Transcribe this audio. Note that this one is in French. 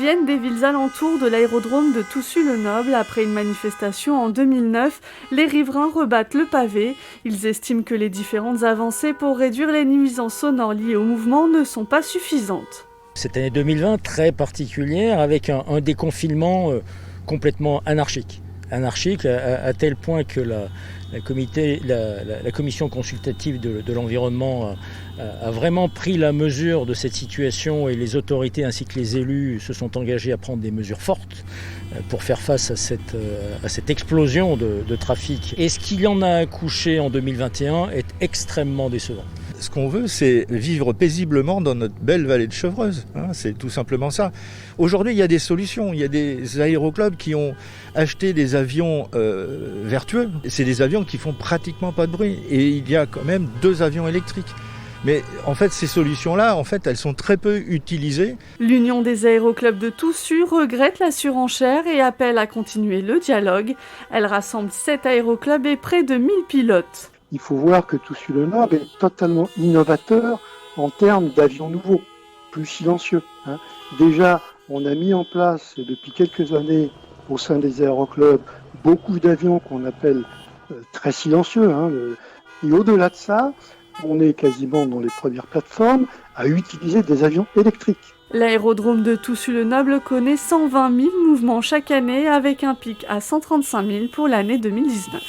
viennent des villes alentours de l'aérodrome de Toussus-le-Noble. Après une manifestation en 2009, les riverains rebattent le pavé. Ils estiment que les différentes avancées pour réduire les nuisances sonores liées au mouvement ne sont pas suffisantes. Cette année 2020 très particulière avec un déconfinement complètement anarchique. Anarchique à tel point que la commission consultative de l'environnement a vraiment pris la mesure de cette situation et les autorités ainsi que les élus se sont engagés à prendre des mesures fortes pour faire face à cette explosion de trafic. Et ce qu'il y en a accouché en 2021 est extrêmement décevant. Ce qu'on veut, c'est vivre paisiblement dans notre belle vallée de Chevreuse. C'est tout simplement ça. Aujourd'hui, il y a des solutions. Il y a des aéroclubs qui ont acheté des avions vertueux. C'est des avions qui font pratiquement pas de bruit. Et il y a quand même 2 avions électriques. Mais en fait, ces solutions-là, elles sont très peu utilisées. L'Union des aéroclubs de Toussus regrette la surenchère et appelle à continuer le dialogue. Elle rassemble 7 aéroclubs et près de 1000 pilotes. Il faut voir que Toussus-le-Noble est totalement innovateur en termes d'avions nouveaux, plus silencieux. Déjà, on a mis en place depuis quelques années au sein des aéroclubs beaucoup d'avions qu'on appelle très silencieux. Et au-delà de ça, on est quasiment dans les premières plateformes à utiliser des avions électriques. L'aérodrome de Toussus-le-Noble connaît 120 000 mouvements chaque année avec un pic à 135 000 pour l'année 2019.